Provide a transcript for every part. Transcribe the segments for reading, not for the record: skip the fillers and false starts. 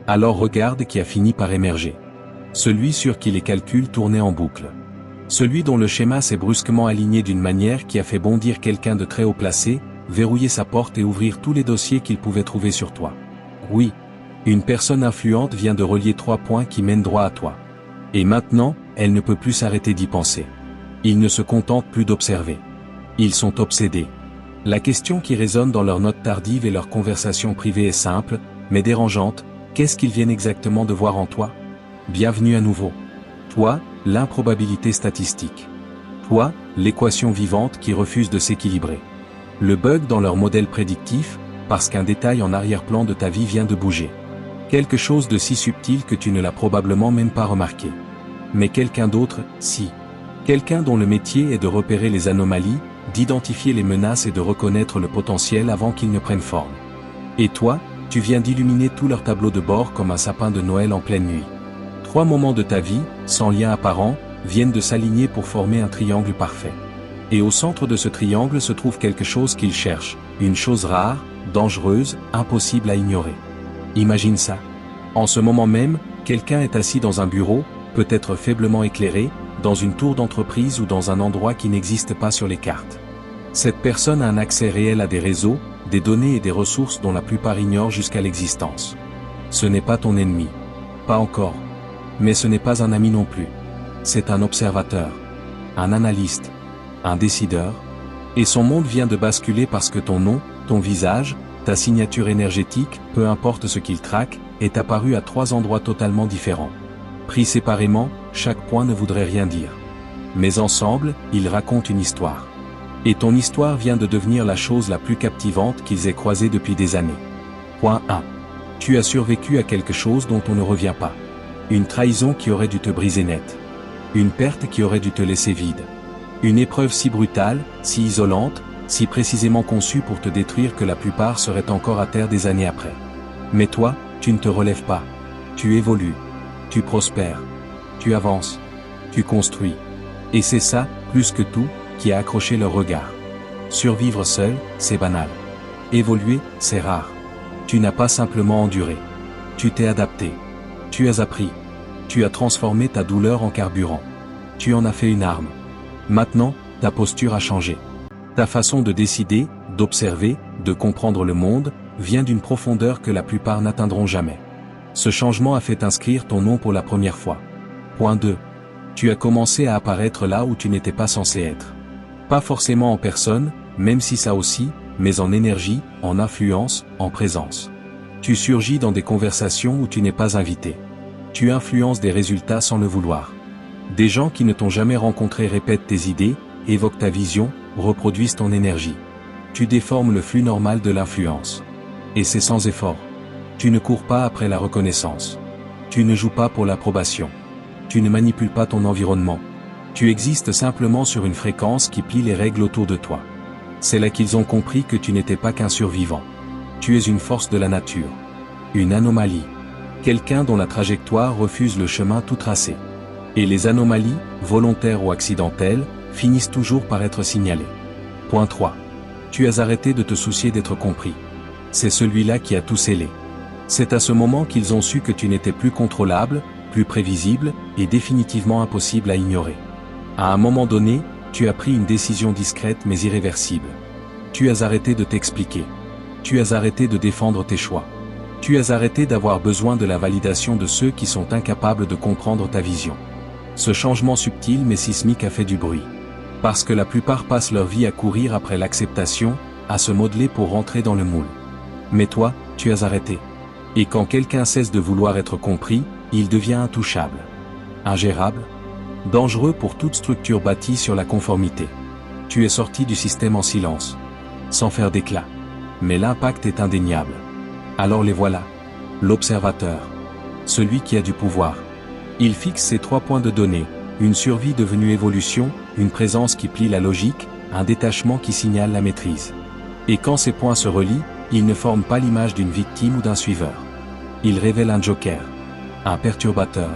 Alors regarde qui a fini par émerger. Celui sur qui les calculs tournaient en boucle. Celui dont le schéma s'est brusquement aligné d'une manière qui a fait bondir quelqu'un de très haut placé, verrouiller sa porte et ouvrir tous les dossiers qu'il pouvait trouver sur toi. Oui. Une personne influente vient de relier 3 points qui mènent droit à toi. Et maintenant, elle ne peut plus s'arrêter d'y penser. Ils ne se contentent plus d'observer. Ils sont obsédés. La question qui résonne dans leurs notes tardives et leurs conversations privées est simple, mais dérangeante: qu'est-ce qu'ils viennent exactement de voir en toi? Bienvenue à nouveau. Toi, l'improbabilité statistique. Toi, l'équation vivante qui refuse de s'équilibrer. Le bug dans leur modèle prédictif, parce qu'un détail en arrière-plan de ta vie vient de bouger. Quelque chose de si subtil que tu ne l'as probablement même pas remarqué. Mais quelqu'un d'autre, si. Quelqu'un dont le métier est de repérer les anomalies, d'identifier les menaces et de reconnaître le potentiel avant qu'ils ne prennent forme. Et toi, tu viens d'illuminer tout leur tableau de bord comme un sapin de Noël en pleine nuit. 3 moments de ta vie, sans lien apparent, viennent de s'aligner pour former un triangle parfait. Et au centre de ce triangle se trouve quelque chose qu'ils cherchent, une chose rare, dangereuse, impossible à ignorer. Imagine ça. En ce moment même, quelqu'un est assis dans un bureau, peut-être faiblement éclairé, dans une tour d'entreprise ou dans un endroit qui n'existe pas sur les cartes. Cette personne a un accès réel à des réseaux, des données et des ressources dont la plupart ignorent jusqu'à l'existence. Ce n'est pas ton ennemi. Pas encore. Mais ce n'est pas un ami non plus. C'est un observateur. Un analyste. Un décideur. Et son monde vient de basculer parce que ton nom, ton visage, ta signature énergétique, peu importe ce qu'il traque, est apparu à 3 endroits totalement différents. Pris séparément, chaque point ne voudrait rien dire. Mais ensemble, ils racontent une histoire. Et ton histoire vient de devenir la chose la plus captivante qu'ils aient croisée depuis des années. Point 1. Tu as survécu à quelque chose dont on ne revient pas. Une trahison qui aurait dû te briser net. Une perte qui aurait dû te laisser vide. Une épreuve si brutale, si isolante, si précisément conçue pour te détruire que la plupart seraient encore à terre des années après. Mais toi, tu ne te relèves pas. Tu évolues. Tu prospères. Tu avances. Tu construis. Et c'est ça, plus que tout, qui a accroché leur regard. Survivre seul, c'est banal. Évoluer, c'est rare. Tu n'as pas simplement enduré. Tu t'es adapté. Tu as appris. Tu as transformé ta douleur en carburant. Tu en as fait une arme. Maintenant, ta posture a changé. Ta façon de décider, d'observer, de comprendre le monde, vient d'une profondeur que la plupart n'atteindront jamais. Ce changement a fait inscrire ton nom pour la première fois. Point 2. Tu as commencé à apparaître là où tu n'étais pas censé être. Pas forcément en personne, même si ça aussi, mais en énergie, en influence, en présence. Tu surgis dans des conversations où tu n'es pas invité. Tu influences des résultats sans le vouloir. Des gens qui ne t'ont jamais rencontré répètent tes idées, évoquent ta vision, reproduisent ton énergie. Tu déformes le flux normal de l'influence. Et c'est sans effort. Tu ne cours pas après la reconnaissance. Tu ne joues pas pour l'approbation. Tu ne manipules pas ton environnement. Tu existes simplement sur une fréquence qui plie les règles autour de toi. C'est là qu'ils ont compris que tu n'étais pas qu'un survivant. Tu es une force de la nature. Une anomalie. Quelqu'un dont la trajectoire refuse le chemin tout tracé. Et les anomalies, volontaires ou accidentelles, finissent toujours par être signalées. Point 3. Tu as arrêté de te soucier d'être compris. C'est celui-là qui a tout scellé. C'est à ce moment qu'ils ont su que tu n'étais plus contrôlable, plus prévisible, et définitivement impossible à ignorer. À un moment donné, tu as pris une décision discrète mais irréversible. Tu as arrêté de t'expliquer. Tu as arrêté de défendre tes choix. Tu as arrêté d'avoir besoin de la validation de ceux qui sont incapables de comprendre ta vision. Ce changement subtil mais sismique a fait du bruit. Parce que la plupart passent leur vie à courir après l'acceptation, à se modeler pour rentrer dans le moule. Mais toi, tu as arrêté. Et quand quelqu'un cesse de vouloir être compris, il devient intouchable. Ingérable. Dangereux pour toute structure bâtie sur la conformité. Tu es sorti du système en silence. Sans faire d'éclat. Mais l'impact est indéniable. Alors les voilà. L'observateur. Celui qui a du pouvoir. Il fixe ses 3 points de données, une survie devenue évolution, une présence qui plie la logique, un détachement qui signale la maîtrise. Et quand ces points se relient, ils ne forment pas l'image d'une victime ou d'un suiveur. Ils révèlent un joker. Un perturbateur.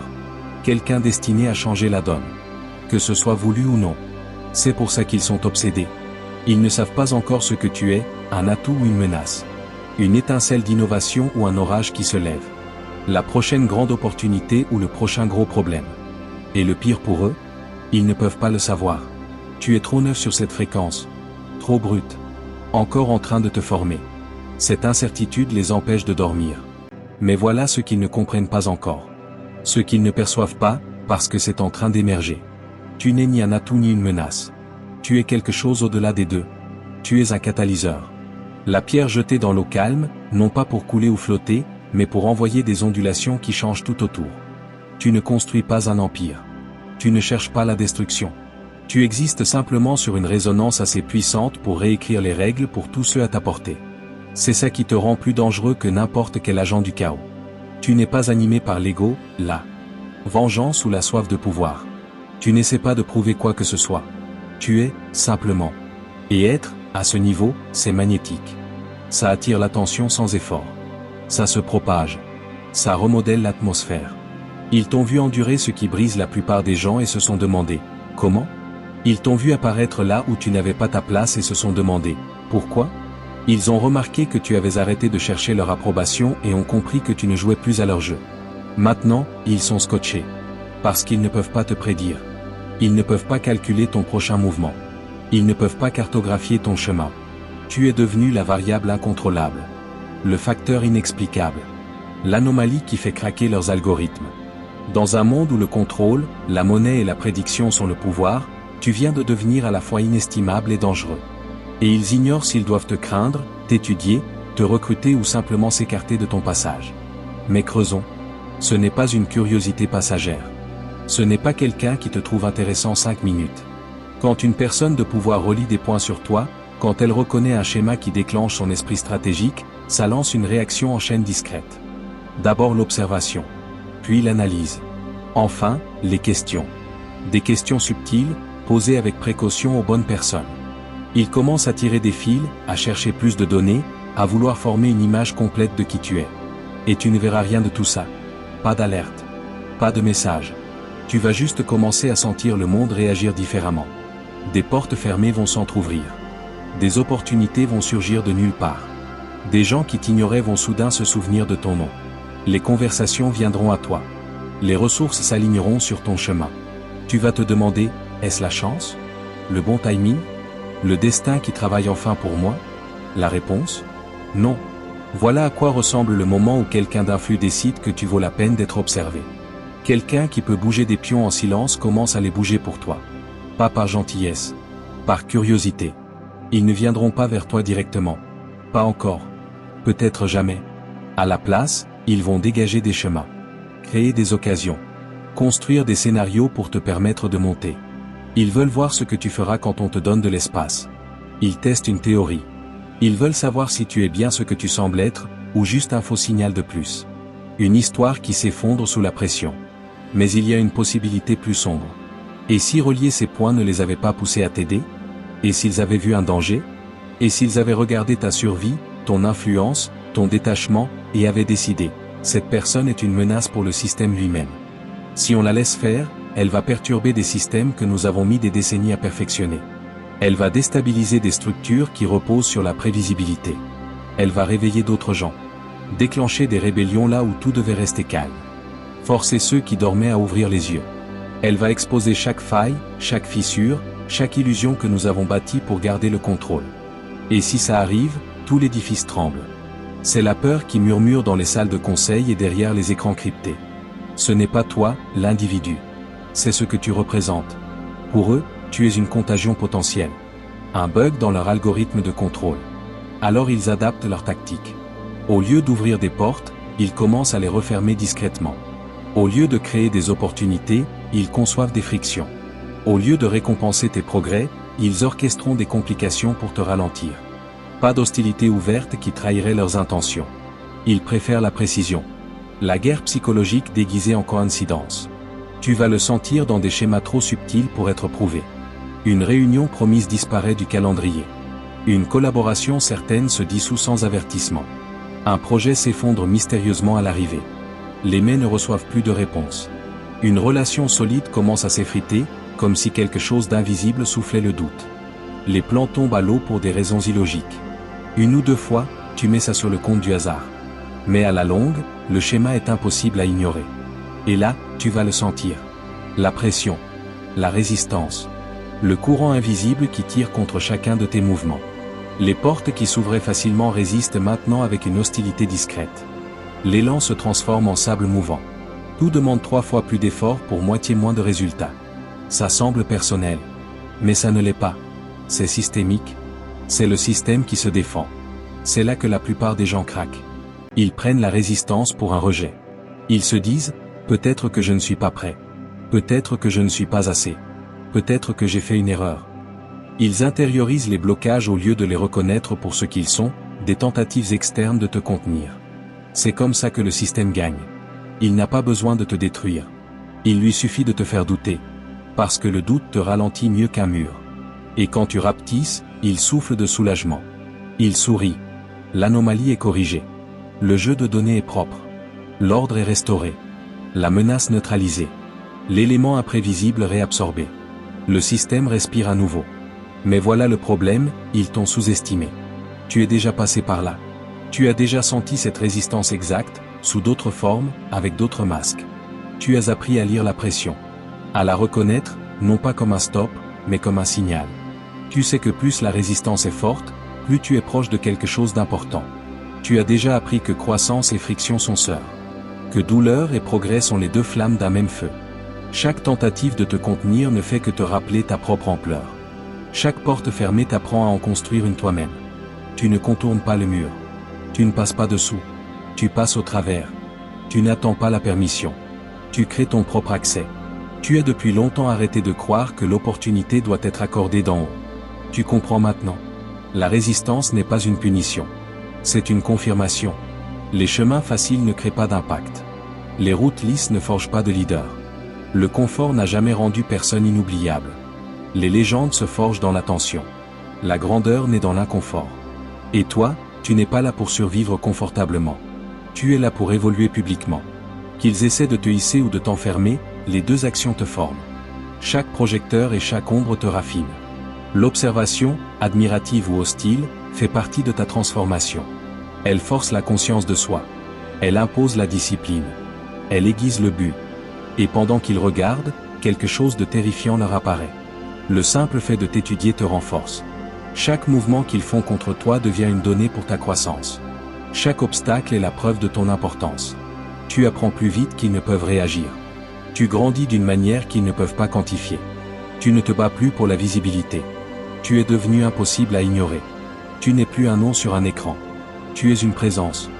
Quelqu'un destiné à changer la donne. Que ce soit voulu ou non. C'est pour ça qu'ils sont obsédés. Ils ne savent pas encore ce que tu es, un atout ou une menace. Une étincelle d'innovation ou un orage qui se lève. La prochaine grande opportunité ou le prochain gros problème. Et le pire pour eux? Ils ne peuvent pas le savoir. Tu es trop neuf sur cette fréquence. Trop brut. Encore en train de te former. Cette incertitude les empêche de dormir. Mais voilà ce qu'ils ne comprennent pas encore. Ce qu'ils ne perçoivent pas, parce que c'est en train d'émerger. Tu n'es ni un atout ni une menace. Tu es quelque chose au-delà des deux. Tu es un catalyseur. La pierre jetée dans l'eau calme, non pas pour couler ou flotter, mais pour envoyer des ondulations qui changent tout autour. Tu ne construis pas un empire. Tu ne cherches pas la destruction. Tu existes simplement sur une résonance assez puissante pour réécrire les règles pour tous ceux à ta portée. C'est ça qui te rend plus dangereux que n'importe quel agent du chaos. Tu n'es pas animé par l'ego, la vengeance ou la soif de pouvoir. Tu n'essaies pas de prouver quoi que ce soit. Tu es, simplement. Et être, à ce niveau, c'est magnétique. Ça attire l'attention sans effort. Ça se propage. Ça remodèle l'atmosphère. Ils t'ont vu endurer ce qui brise la plupart des gens et se sont demandé, comment? Ils t'ont vu apparaître là où tu n'avais pas ta place et se sont demandé, pourquoi? Ils ont remarqué que tu avais arrêté de chercher leur approbation et ont compris que tu ne jouais plus à leur jeu. Maintenant, ils sont scotchés. Parce qu'ils ne peuvent pas te prédire. Ils ne peuvent pas calculer ton prochain mouvement. Ils ne peuvent pas cartographier ton chemin. Tu es devenu la variable incontrôlable. Le facteur inexplicable. L'anomalie qui fait craquer leurs algorithmes. Dans un monde où le contrôle, la monnaie et la prédiction sont le pouvoir, tu viens de devenir à la fois inestimable et dangereux. Et ils ignorent s'ils doivent te craindre, t'étudier, te recruter ou simplement s'écarter de ton passage. Mais creusons. Ce n'est pas une curiosité passagère. Ce n'est pas quelqu'un qui te trouve intéressant 5 minutes. Quand une personne de pouvoir relie des points sur toi, quand elle reconnaît un schéma qui déclenche son esprit stratégique, ça lance une réaction en chaîne discrète. D'abord l'observation. Puis l'analyse. Enfin, les questions. Des questions subtiles, posées avec précaution aux bonnes personnes. Ils commencent à tirer des fils, à chercher plus de données, à vouloir former une image complète de qui tu es. Et tu ne verras rien de tout ça. Pas d'alerte. Pas de message. Tu vas juste commencer à sentir le monde réagir différemment. Des portes fermées vont s'entrouvrir. Des opportunités vont surgir de nulle part. Des gens qui t'ignoraient vont soudain se souvenir de ton nom. Les conversations viendront à toi. Les ressources s'aligneront sur ton chemin. Tu vas te demander, est-ce la chance? Le bon timing? Le destin qui travaille enfin pour moi? La réponse? Non. Voilà à quoi ressemble le moment où quelqu'un d'influx décide que tu vaux la peine d'être observé. Quelqu'un qui peut bouger des pions en silence commence à les bouger pour toi. Pas par gentillesse. Par curiosité. Ils ne viendront pas vers toi directement. Pas encore. Peut-être jamais. À la place, ils vont dégager des chemins. Créer des occasions. Construire des scénarios pour te permettre de monter. Ils veulent voir ce que tu feras quand on te donne de l'espace. Ils testent une théorie. Ils veulent savoir si tu es bien ce que tu sembles être, ou juste un faux signal de plus. Une histoire qui s'effondre sous la pression. Mais il y a une possibilité plus sombre. Et si relier ces points ne les avait pas poussés à t'aider? Et s'ils avaient vu un danger? Et s'ils avaient regardé ta survie, ton influence, ton détachement, et avaient décidé, cette personne est une menace pour le système lui-même. Si on la laisse faire, elle va perturber des systèmes que nous avons mis des décennies à perfectionner. Elle va déstabiliser des structures qui reposent sur la prévisibilité. Elle va réveiller d'autres gens. Déclencher des rébellions là où tout devait rester calme. Forcer ceux qui dormaient à ouvrir les yeux. Elle va exposer chaque faille, chaque fissure, chaque illusion que nous avons bâtie pour garder le contrôle. Et si ça arrive, tout l'édifice tremble. C'est la peur qui murmure dans les salles de conseil et derrière les écrans cryptés. Ce n'est pas toi, l'individu. C'est ce que tu représentes. Pour eux, tu es une contagion potentielle. Un bug dans leur algorithme de contrôle. Alors ils adaptent leur tactique. Au lieu d'ouvrir des portes, ils commencent à les refermer discrètement. Au lieu de créer des opportunités, ils conçoivent des frictions. Au lieu de récompenser tes progrès, ils orchestreront des complications pour te ralentir. Pas d'hostilité ouverte qui trahirait leurs intentions. Ils préfèrent la précision. La guerre psychologique déguisée en coïncidence. Tu vas le sentir dans des schémas trop subtils pour être prouvés. Une réunion promise disparaît du calendrier. Une collaboration certaine se dissout sans avertissement. Un projet s'effondre mystérieusement à l'arrivée. Les mails ne reçoivent plus de réponse. Une relation solide commence à s'effriter, comme si quelque chose d'invisible soufflait le doute. Les plans tombent à l'eau pour des raisons illogiques. Une ou deux fois, tu mets ça sur le compte du hasard. Mais à la longue, le schéma est impossible à ignorer. Et là, tu vas le sentir. La pression. La résistance. Le courant invisible qui tire contre chacun de tes mouvements. Les portes qui s'ouvraient facilement résistent maintenant avec une hostilité discrète. L'élan se transforme en sable mouvant. Tout demande 3 fois plus d'efforts pour moitié moins de résultats. Ça semble personnel. Mais ça ne l'est pas. C'est systémique. C'est le système qui se défend. C'est là que la plupart des gens craquent. Ils prennent la résistance pour un rejet. Ils se disent, peut-être que je ne suis pas prêt. Peut-être que je ne suis pas assez. Peut-être que j'ai fait une erreur. Ils intériorisent les blocages au lieu de les reconnaître pour ce qu'ils sont, des tentatives externes de te contenir. C'est comme ça que le système gagne. Il n'a pas besoin de te détruire. Il lui suffit de te faire douter. Parce que le doute te ralentit mieux qu'un mur. Et quand tu rapetisses, il souffle de soulagement. Il sourit. L'anomalie est corrigée. Le jeu de données est propre. L'ordre est restauré. La menace neutralisée. L'élément imprévisible réabsorbé. Le système respire à nouveau. Mais voilà le problème, ils t'ont sous-estimé. Tu es déjà passé par là. Tu as déjà senti cette résistance exacte, sous d'autres formes, avec d'autres masques. Tu as appris à lire la pression. À la reconnaître, non pas comme un stop, mais comme un signal. Tu sais que plus la résistance est forte, plus tu es proche de quelque chose d'important. Tu as déjà appris que croissance et friction sont sœurs. Que douleur et progrès sont les deux flammes d'un même feu. Chaque tentative de te contenir ne fait que te rappeler ta propre ampleur. Chaque porte fermée t'apprend à en construire une toi-même. Tu ne contournes pas le mur. Tu ne passes pas dessous. Tu passes au travers. Tu n'attends pas la permission. Tu crées ton propre accès. Tu as depuis longtemps arrêté de croire que l'opportunité doit être accordée d'en haut. Tu comprends maintenant. La résistance n'est pas une punition. C'est une confirmation. Les chemins faciles ne créent pas d'impact. Les routes lisses ne forgent pas de leader. Le confort n'a jamais rendu personne inoubliable. Les légendes se forgent dans la tension. La grandeur naît dans l'inconfort. Et toi, tu n'es pas là pour survivre confortablement. Tu es là pour évoluer publiquement. Qu'ils essaient de te hisser ou de t'enfermer, les deux actions te forment. Chaque projecteur et chaque ombre te raffine. L'observation, admirative ou hostile, fait partie de ta transformation. Elle force la conscience de soi. Elle impose la discipline. Elle aiguise le but. Et pendant qu'ils regardent, quelque chose de terrifiant leur apparaît. Le simple fait de t'étudier te renforce. Chaque mouvement qu'ils font contre toi devient une donnée pour ta croissance. Chaque obstacle est la preuve de ton importance. Tu apprends plus vite qu'ils ne peuvent réagir. Tu grandis d'une manière qu'ils ne peuvent pas quantifier. Tu ne te bats plus pour la visibilité. Tu es devenu impossible à ignorer. Tu n'es plus un nom sur un écran. Tu es une présence.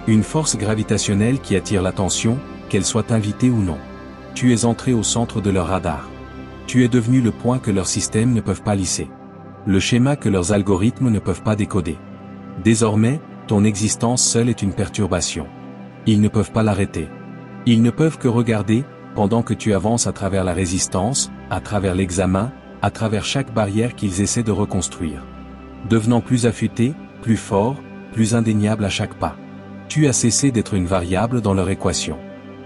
Une force gravitationnelle qui attire l'attention, qu'elle soit invitée ou non. Tu es entré au centre de leur radar. Tu es devenu le point que leurs systèmes ne peuvent pas lisser. Le schéma que leurs algorithmes ne peuvent pas décoder. Désormais, ton existence seule est une perturbation. Ils ne peuvent pas l'arrêter. Ils ne peuvent que regarder, pendant que tu avances à travers la résistance, à travers l'examen, à travers chaque barrière qu'ils essaient de reconstruire. Devenant plus affûté, plus fort, plus indéniable à chaque pas. Tu as cessé d'être une variable dans leur équation.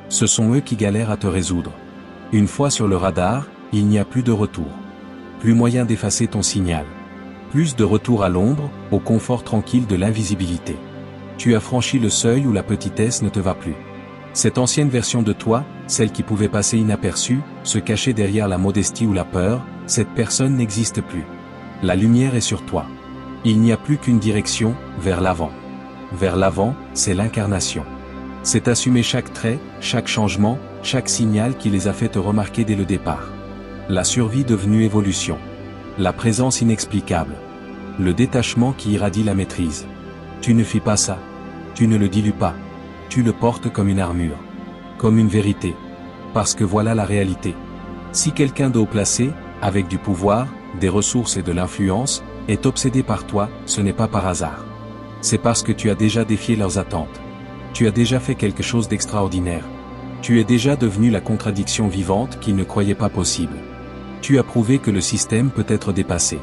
Ce sont eux qui galèrent à te résoudre. Une fois sur le radar, il n'y a plus de retour. Plus moyen d'effacer ton signal. Plus de retour à l'ombre, au confort tranquille de l'invisibilité. Tu as franchi le seuil où la petitesse ne te va plus. Cette ancienne version de toi, celle qui pouvait passer inaperçue, se cacher derrière la modestie ou la peur, cette personne n'existe plus. La lumière est sur toi. Il n'y a plus qu'une direction, vers l'avant. Vers l'avant, c'est l'incarnation. C'est assumer chaque trait, chaque changement, chaque signal qui les a fait te remarquer dès le départ. La survie devenue évolution. La présence inexplicable. Le détachement qui irradie la maîtrise. Tu ne fis pas ça. Tu ne le dilues pas. Tu le portes comme une armure. Comme une vérité. Parce que voilà la réalité. Si quelqu'un de haut placé, avec du pouvoir, des ressources et de l'influence, est obsédé par toi, ce n'est pas par hasard. C'est parce que tu as déjà défié leurs attentes. Tu as déjà fait quelque chose d'extraordinaire. Tu es déjà devenu la contradiction vivante qu'ils ne croyaient pas possible. Tu as prouvé que le système peut être dépassé.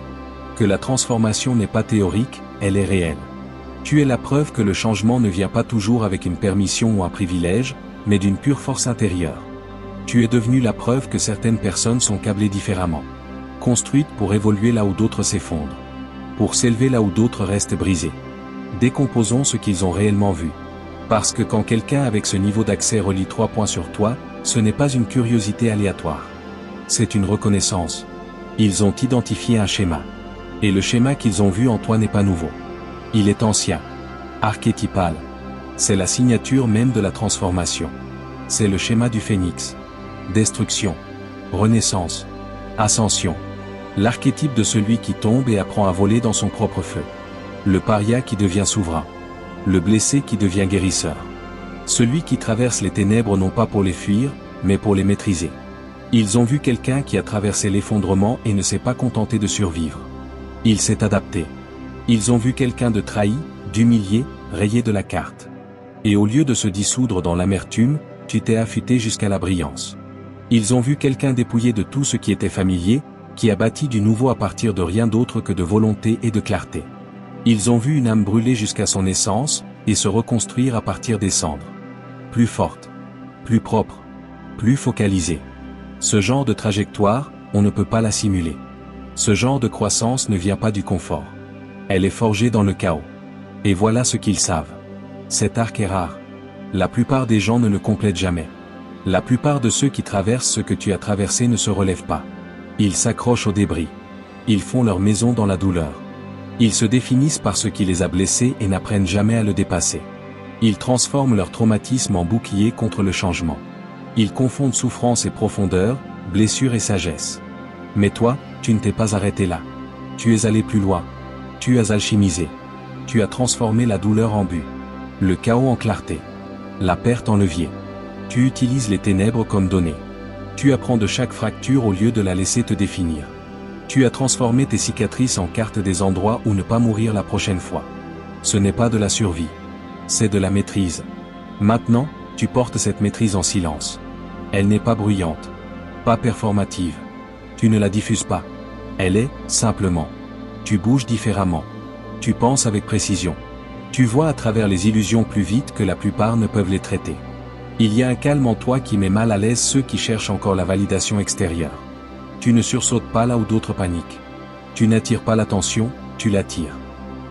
Que la transformation n'est pas théorique, elle est réelle. Tu es la preuve que le changement ne vient pas toujours avec une permission ou un privilège, mais d'une pure force intérieure. Tu es devenu la preuve que certaines personnes sont câblées différemment. Construites pour évoluer là où d'autres s'effondrent. Pour s'élever là où d'autres restent brisés. Décomposons ce qu'ils ont réellement vu. Parce que quand quelqu'un avec ce niveau d'accès relie 3 points sur toi, ce n'est pas une curiosité aléatoire. C'est une reconnaissance. Ils ont identifié un schéma. Et le schéma qu'ils ont vu en toi n'est pas nouveau. Il est ancien. Archétypal. C'est la signature même de la transformation. C'est le schéma du phénix. Destruction. Renaissance. Ascension. L'archétype de celui qui tombe et apprend à voler dans son propre feu. Le paria qui devient souverain. Le blessé qui devient guérisseur. Celui qui traverse les ténèbres non pas pour les fuir, mais pour les maîtriser. Ils ont vu quelqu'un qui a traversé l'effondrement et ne s'est pas contenté de survivre. Il s'est adapté. Ils ont vu quelqu'un de trahi, d'humilié, rayé de la carte. Et au lieu de se dissoudre dans l'amertume, tu t'es affûté jusqu'à la brillance. Ils ont vu quelqu'un dépouillé de tout ce qui était familier, qui a bâti du nouveau à partir de rien d'autre que de volonté et de clarté. Ils ont vu une âme brûler jusqu'à son essence, et se reconstruire à partir des cendres. Plus forte, plus propre, plus focalisée. Ce genre de trajectoire, on ne peut pas la simuler. Ce genre de croissance ne vient pas du confort. Elle est forgée dans le chaos. Et voilà ce qu'ils savent. Cet arc est rare. La plupart des gens ne le complètent jamais. La plupart de ceux qui traversent ce que tu as traversé ne se relèvent pas. Ils s'accrochent aux débris. Ils font leur maison dans la douleur. Ils se définissent par ce qui les a blessés et n'apprennent jamais à le dépasser. Ils transforment leur traumatisme en bouclier contre le changement. Ils confondent souffrance et profondeur, blessure et sagesse. Mais toi, tu ne t'es pas arrêté là. Tu es allé plus loin. Tu as alchimisé. Tu as transformé la douleur en but. Le chaos en clarté. La perte en levier. Tu utilises les ténèbres comme données. Tu apprends de chaque fracture au lieu de la laisser te définir. Tu as transformé tes cicatrices en cartes des endroits où ne pas mourir la prochaine fois. Ce n'est pas de la survie. C'est de la maîtrise. Maintenant, tu portes cette maîtrise en silence. Elle n'est pas bruyante. Pas performative. Tu ne la diffuses pas. Elle est, simplement. Tu bouges différemment. Tu penses avec précision. Tu vois à travers les illusions plus vite que la plupart ne peuvent les traiter. Il y a un calme en toi qui met mal à l'aise ceux qui cherchent encore la validation extérieure. Tu ne sursautes pas là où d'autres paniquent. Tu n'attires pas l'attention, tu l'attires.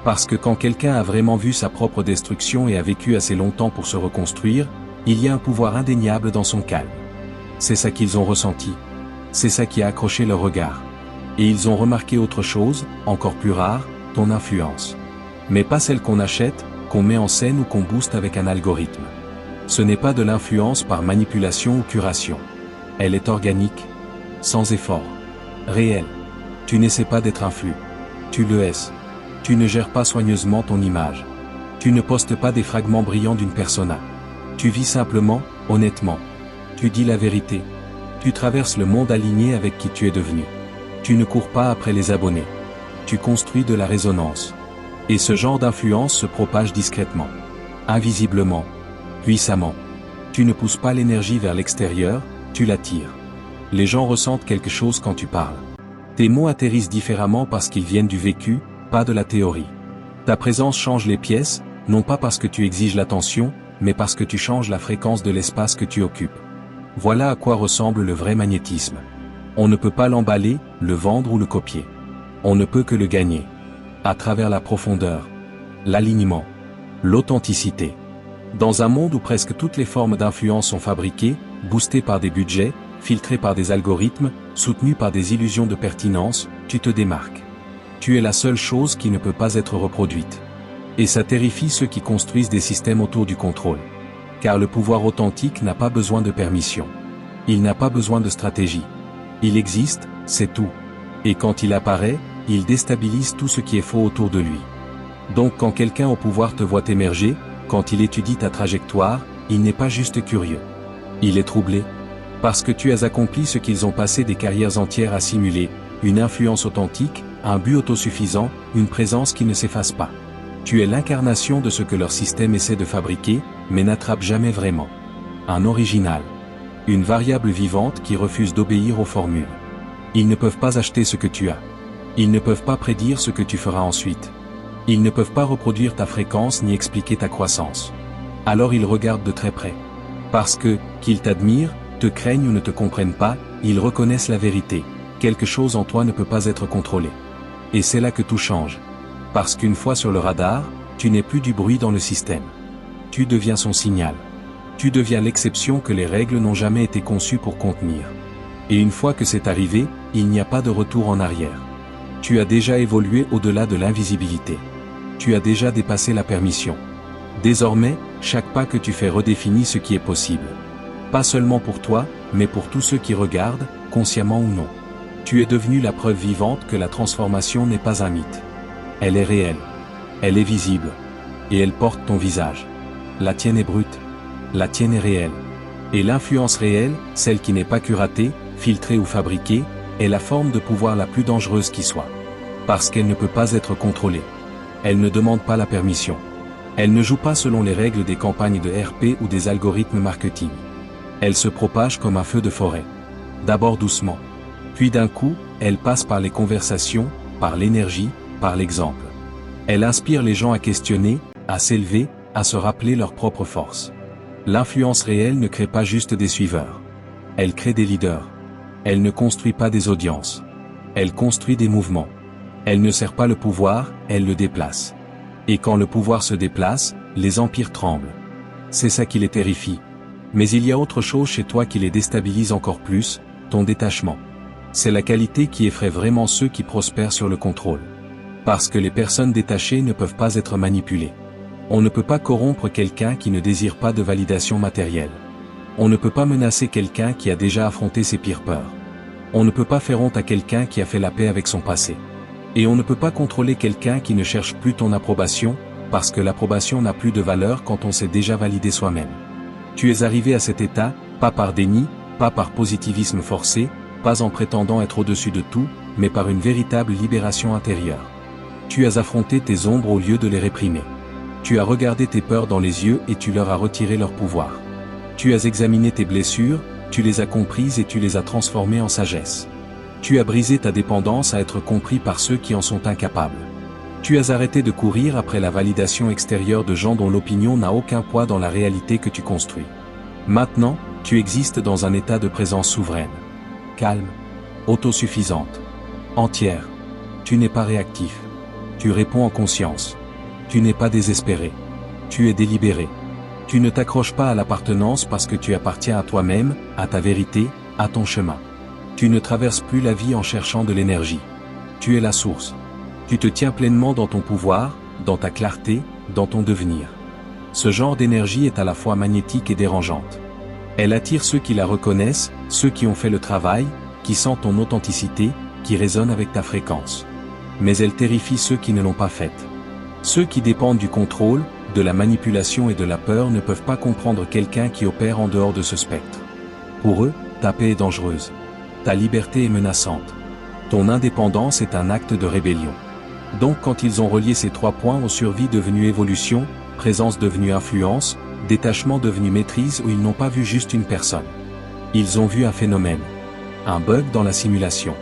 Parce que quand quelqu'un a vraiment vu sa propre destruction et a vécu assez longtemps pour se reconstruire, il y a un pouvoir indéniable dans son calme. C'est ça qu'ils ont ressenti. C'est ça qui a accroché leur regard. Et ils ont remarqué autre chose, encore plus rare, ton influence. Mais pas celle qu'on achète, qu'on met en scène ou qu'on booste avec un algorithme. Ce n'est pas de l'influence par manipulation ou curation. Elle est organique, sans effort, réelle. Tu n'essaies pas d'être influ. Tu le es. Tu ne gères pas soigneusement ton image. Tu ne postes pas des fragments brillants d'une persona. Tu vis simplement, honnêtement. Tu dis la vérité. Tu traverses le monde aligné avec qui tu es devenu. Tu ne cours pas après les abonnés. Tu construis de la résonance. Et ce genre d'influence se propage discrètement. Invisiblement. Puissamment. Tu ne pousses pas l'énergie vers l'extérieur, tu l'attires. Les gens ressentent quelque chose quand tu parles. Tes mots atterrissent différemment parce qu'ils viennent du vécu, pas de la théorie. Ta présence change les pièces, non pas parce que tu exiges l'attention, mais parce que tu changes la fréquence de l'espace que tu occupes. Voilà à quoi ressemble le vrai magnétisme. On ne peut pas l'emballer, le vendre ou le copier. On ne peut que le gagner. À travers la profondeur, l'alignement, l'authenticité. Dans un monde où presque toutes les formes d'influence sont fabriquées, boostées par des budgets, filtrées par des algorithmes, soutenues par des illusions de pertinence, tu te démarques. Tu es la seule chose qui ne peut pas être reproduite. Et ça terrifie ceux qui construisent des systèmes autour du contrôle. Car le pouvoir authentique n'a pas besoin de permission. Il n'a pas besoin de stratégie. Il existe, c'est tout. Et quand il apparaît, il déstabilise tout ce qui est faux autour de lui. Donc quand quelqu'un au pouvoir te voit émerger, quand il étudie ta trajectoire, il n'est pas juste curieux. Il est troublé. Parce que tu as accompli ce qu'ils ont passé des carrières entières à simuler, une influence authentique, un but autosuffisant, une présence qui ne s'efface pas. Tu es l'incarnation de ce que leur système essaie de fabriquer, mais n'attrape jamais vraiment. Un original. Une variable vivante qui refuse d'obéir aux formules. Ils ne peuvent pas acheter ce que tu as. Ils ne peuvent pas prédire ce que tu feras ensuite. Ils ne peuvent pas reproduire ta fréquence ni expliquer ta croissance. Alors ils regardent de très près. Parce que, qu'ils t'admirent, te craignent ou ne te comprennent pas, ils reconnaissent la vérité. Quelque chose en toi ne peut pas être contrôlé. Et c'est là que tout change. Parce qu'une fois sur le radar, tu n'es plus du bruit dans le système. Tu deviens son signal. Tu deviens l'exception que les règles n'ont jamais été conçues pour contenir. Et une fois que c'est arrivé, il n'y a pas de retour en arrière. Tu as déjà évolué au-delà de l'invisibilité. Tu as déjà dépassé la permission. Désormais, chaque pas que tu fais redéfinit ce qui est possible. Pas seulement pour toi, mais pour tous ceux qui regardent, consciemment ou non. Tu es devenu la preuve vivante que la transformation n'est pas un mythe. Elle est réelle. Elle est visible. Et elle porte ton visage. La tienne est brute. La tienne est réelle. Et l'influence réelle, celle qui n'est pas curatée, filtrée ou fabriquée, est la forme de pouvoir la plus dangereuse qui soit. Parce qu'elle ne peut pas être contrôlée. Elle ne demande pas la permission. Elle ne joue pas selon les règles des campagnes de RP ou des algorithmes marketing. Elle se propage comme un feu de forêt. D'abord doucement. Puis d'un coup, elle passe par les conversations, par l'énergie, par l'exemple. Elle inspire les gens à questionner, à s'élever, à se rappeler leur propre force. L'influence réelle ne crée pas juste des suiveurs. Elle crée des leaders. Elle ne construit pas des audiences. Elle construit des mouvements. Elle ne sert pas le pouvoir, elle le déplace. Et quand le pouvoir se déplace, les empires tremblent. C'est ça qui les terrifie. Mais il y a autre chose chez toi qui les déstabilise encore plus, ton détachement. C'est la qualité qui effraie vraiment ceux qui prospèrent sur le contrôle. Parce que les personnes détachées ne peuvent pas être manipulées. On ne peut pas corrompre quelqu'un qui ne désire pas de validation matérielle. On ne peut pas menacer quelqu'un qui a déjà affronté ses pires peurs. On ne peut pas faire honte à quelqu'un qui a fait la paix avec son passé. Et on ne peut pas contrôler quelqu'un qui ne cherche plus ton approbation, parce que l'approbation n'a plus de valeur quand on s'est déjà validé soi-même. Tu es arrivé à cet état, pas par déni, pas par positivisme forcé, pas en prétendant être au-dessus de tout, mais par une véritable libération intérieure. Tu as affronté tes ombres au lieu de les réprimer. Tu as regardé tes peurs dans les yeux et tu leur as retiré leur pouvoir. Tu as examiné tes blessures, tu les as comprises et tu les as transformées en sagesse. Tu as brisé ta dépendance à être compris par ceux qui en sont incapables. Tu as arrêté de courir après la validation extérieure de gens dont l'opinion n'a aucun poids dans la réalité que tu construis. Maintenant, tu existes dans un état de présence souveraine. Calme, autosuffisante, entière. Tu n'es pas réactif. Tu réponds en conscience. Tu n'es pas désespéré. Tu es délibéré. Tu ne t'accroches pas à l'appartenance parce que tu appartiens à toi-même, à ta vérité, à ton chemin. Tu ne traverses plus la vie en cherchant de l'énergie. Tu es la source. Tu te tiens pleinement dans ton pouvoir, dans ta clarté, dans ton devenir. Ce genre d'énergie est à la fois magnétique et dérangeante. Elle attire ceux qui la reconnaissent, ceux qui ont fait le travail, qui sentent ton authenticité, qui résonnent avec ta fréquence. Mais elle terrifie ceux qui ne l'ont pas faite. Ceux qui dépendent du contrôle, de la manipulation et de la peur ne peuvent pas comprendre quelqu'un qui opère en dehors de ce spectre. Pour eux, ta paix est dangereuse. Ta liberté est menaçante. Ton indépendance est un acte de rébellion. Donc quand ils ont relié ces 3 points aux survie devenue évolution, présence devenue influence, détachement devenu maîtrise où ils n'ont pas vu juste une personne. Ils ont vu un phénomène. Un bug dans la simulation.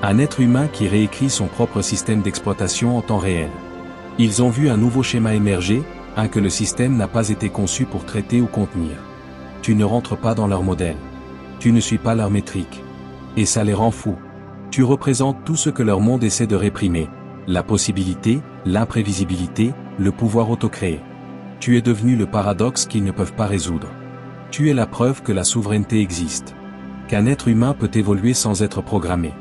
Un être humain qui réécrit son propre système d'exploitation en temps réel. Ils ont vu un nouveau schéma émerger, un que le système n'a pas été conçu pour traiter ou contenir. Tu ne rentres pas dans leur modèle. Tu ne suis pas leur métrique. Et ça les rend fous. Tu représentes tout ce que leur monde essaie de réprimer. La possibilité, l'imprévisibilité, le pouvoir autocréé. Tu es devenu le paradoxe qu'ils ne peuvent pas résoudre. Tu es la preuve que la souveraineté existe. Qu'un être humain peut évoluer sans être programmé.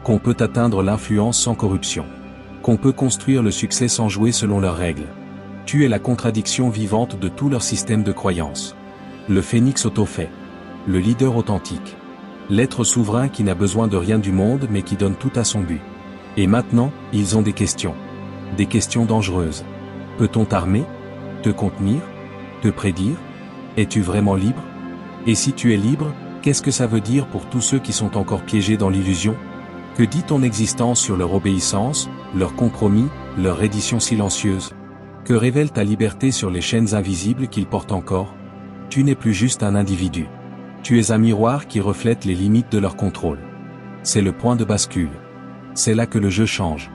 Qu'on peut atteindre l'influence sans corruption. Qu'on peut construire le succès sans jouer selon leurs règles. Tu es la contradiction vivante de tout leur système de croyances. Le phénix autofait. Le leader authentique. L'être souverain qui n'a besoin de rien du monde mais qui donne tout à son but. Et maintenant, ils ont des questions. Des questions dangereuses. Peut-on t'armer? Te contenir? Te prédire? Es-tu vraiment libre? Et si tu es libre, qu'est-ce que ça veut dire pour tous ceux qui sont encore piégés dans l'illusion? Que dit ton existence sur leur obéissance, leur compromis, leur reddition silencieuse? Que révèle ta liberté sur les chaînes invisibles qu'ils portent encore? Tu n'es plus juste un individu. Tu es un miroir qui reflète les limites de leur contrôle. C'est le point de bascule. C'est là que le jeu change.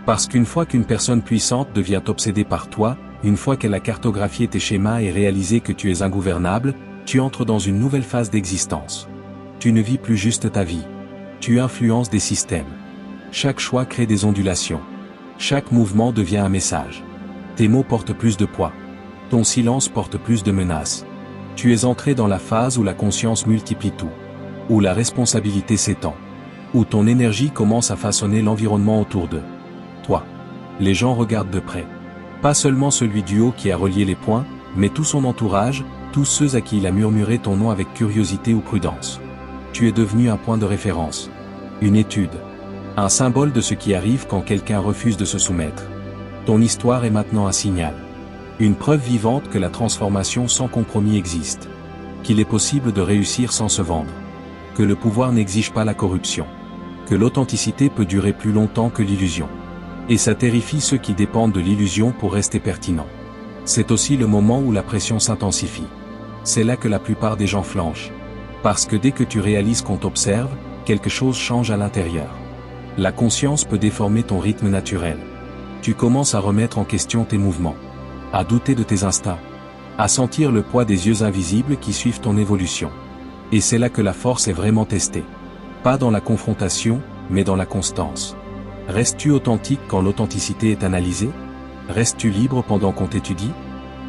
Parce qu'une fois qu'une personne puissante devient obsédée par toi, une fois qu'elle a cartographié tes schémas et réalisé que tu es ingouvernable, tu entres dans une nouvelle phase d'existence. Tu ne vis plus juste ta vie. Tu influences des systèmes. Chaque choix crée des ondulations. Chaque mouvement devient un message. Tes mots portent plus de poids. Ton silence porte plus de menaces. Tu es entré dans la phase où la conscience multiplie tout. Où la responsabilité s'étend. Où ton énergie commence à façonner l'environnement autour de toi. Les gens regardent de près. Pas seulement celui du haut qui a relié les points, mais tout son entourage, tous ceux à qui il a murmuré ton nom avec curiosité ou prudence. Tu es devenu un point de référence. Une étude. Un symbole de ce qui arrive quand quelqu'un refuse de se soumettre. Ton histoire est maintenant un signal. Une preuve vivante que la transformation sans compromis existe. Qu'il est possible de réussir sans se vendre. Que le pouvoir n'exige pas la corruption. Que l'authenticité peut durer plus longtemps que l'illusion. Et ça terrifie ceux qui dépendent de l'illusion pour rester pertinents. C'est aussi le moment où la pression s'intensifie. C'est là que la plupart des gens flanchent. Parce que dès que tu réalises qu'on t'observe, quelque chose change à l'intérieur. La conscience peut déformer ton rythme naturel. Tu commences à remettre en question tes mouvements. À douter de tes instincts. À sentir le poids des yeux invisibles qui suivent ton évolution. Et c'est là que la force est vraiment testée. Pas dans la confrontation, mais dans la constance. Restes-tu authentique quand l'authenticité est analysée? Restes-tu libre pendant qu'on t'étudie?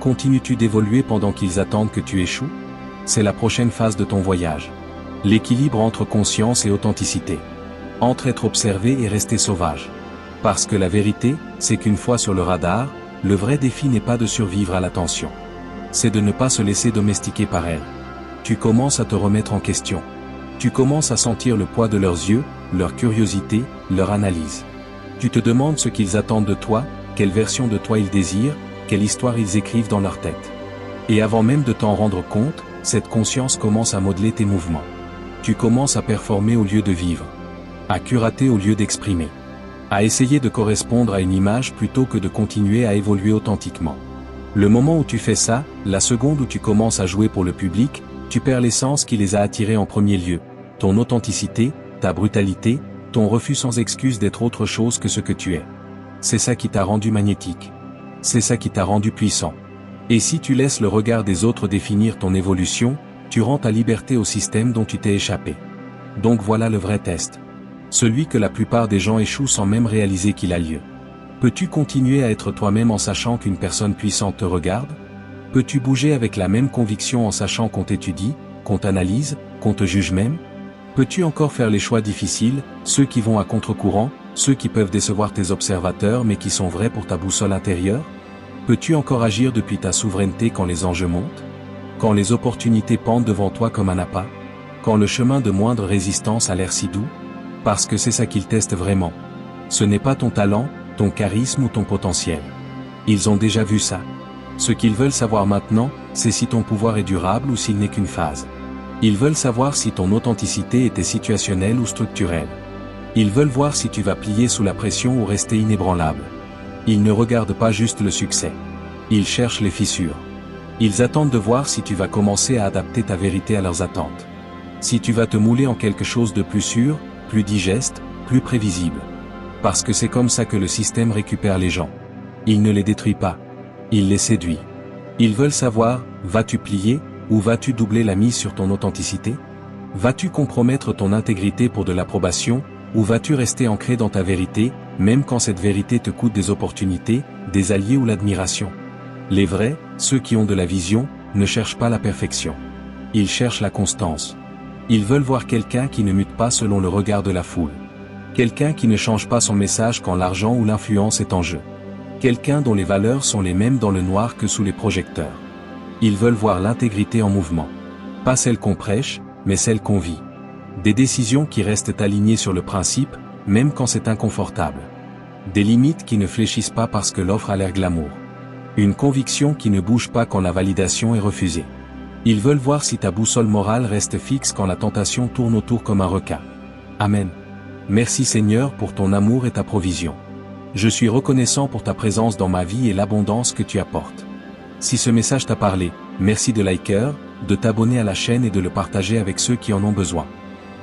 Continues-tu d'évoluer pendant qu'ils attendent que tu échoues? C'est la prochaine phase de ton voyage. L'équilibre entre conscience et authenticité. Entre être observé et rester sauvage. Parce que la vérité, c'est qu'une fois sur le radar, le vrai défi n'est pas de survivre à l'attention. C'est de ne pas se laisser domestiquer par elle. Tu commences à te remettre en question. Tu commences à sentir le poids de leurs yeux, leur curiosité, leur analyse. Tu te demandes ce qu'ils attendent de toi, quelle version de toi ils désirent, quelle histoire ils écrivent dans leur tête. Et avant même de t'en rendre compte, cette conscience commence à modeler tes mouvements. Tu commences à performer au lieu de vivre. À curater au lieu d'exprimer. À essayer de correspondre à une image plutôt que de continuer à évoluer authentiquement. Le moment où tu fais ça, la seconde où tu commences à jouer pour le public, tu perds l'essence qui les a attirés en premier lieu, ton authenticité, ta brutalité, ton refus sans excuse d'être autre chose que ce que tu es. C'est ça qui t'a rendu magnétique. C'est ça qui t'a rendu puissant. Et si tu laisses le regard des autres définir ton évolution, tu rends ta liberté au système dont tu t'es échappé. Donc voilà le vrai test. Celui que la plupart des gens échouent sans même réaliser qu'il a lieu. Peux-tu continuer à être toi-même en sachant qu'une personne puissante te regarde? Peux-tu bouger avec la même conviction en sachant qu'on t'étudie, qu'on t'analyse, qu'on te juge même? Peux-tu encore faire les choix difficiles, ceux qui vont à contre-courant, ceux qui peuvent décevoir tes observateurs mais qui sont vrais pour ta boussole intérieure? Peux-tu encore agir depuis ta souveraineté quand les enjeux montent? Quand les opportunités pendent devant toi comme un appât? Quand le chemin de moindre résistance a l'air si doux? Parce que c'est ça qu'ils testent vraiment. Ce n'est pas ton talent, ton charisme ou ton potentiel. Ils ont déjà vu ça. Ce qu'ils veulent savoir maintenant, c'est si ton pouvoir est durable ou s'il n'est qu'une phase. Ils veulent savoir si ton authenticité était situationnelle ou structurelle. Ils veulent voir si tu vas plier sous la pression ou rester inébranlable. Ils ne regardent pas juste le succès. Ils cherchent les fissures. Ils attendent de voir si tu vas commencer à adapter ta vérité à leurs attentes. Si tu vas te mouler en quelque chose de plus sûr, plus digeste, plus prévisible. Parce que c'est comme ça que le système récupère les gens. Il ne les détruit pas. Il les séduit. Ils veulent savoir, vas-tu plier, ou vas-tu doubler la mise sur ton authenticité? Vas-tu compromettre ton intégrité pour de l'approbation, ou vas-tu rester ancré dans ta vérité, même quand cette vérité te coûte des opportunités, des alliés ou l'admiration? Les vrais, ceux qui ont de la vision, ne cherchent pas la perfection. Ils cherchent la constance. Ils veulent voir quelqu'un qui ne mute pas selon le regard de la foule. Quelqu'un qui ne change pas son message quand l'argent ou l'influence est en jeu. Quelqu'un dont les valeurs sont les mêmes dans le noir que sous les projecteurs. Ils veulent voir l'intégrité en mouvement. Pas celle qu'on prêche, mais celle qu'on vit. Des décisions qui restent alignées sur le principe, même quand c'est inconfortable. Des limites qui ne fléchissent pas parce que l'offre a l'air glamour. Une conviction qui ne bouge pas quand la validation est refusée. Ils veulent voir si ta boussole morale reste fixe quand la tentation tourne autour comme un requin. Amen. Merci Seigneur pour ton amour et ta provision. Je suis reconnaissant pour ta présence dans ma vie et l'abondance que tu apportes. Si ce message t'a parlé, merci de liker, de t'abonner à la chaîne et de le partager avec ceux qui en ont besoin.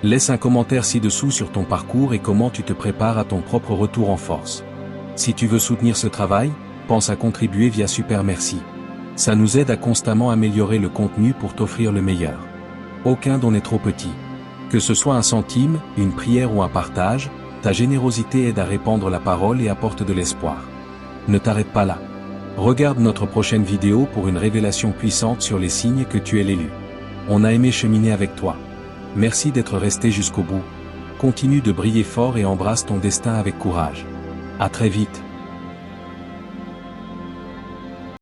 Laisse un commentaire ci-dessous sur ton parcours et comment tu te prépares à ton propre retour en force. Si tu veux soutenir ce travail, pense à contribuer via Super Merci. Ça nous aide à constamment améliorer le contenu pour t'offrir le meilleur. Aucun don n'est trop petit. Que ce soit un centime, une prière ou un partage, ta générosité aide à répandre la parole et apporte de l'espoir. Ne t'arrête pas là. Regarde notre prochaine vidéo pour une révélation puissante sur les signes que tu es l'élu. On a aimé cheminer avec toi. Merci d'être resté jusqu'au bout. Continue de briller fort et embrasse ton destin avec courage. À très vite.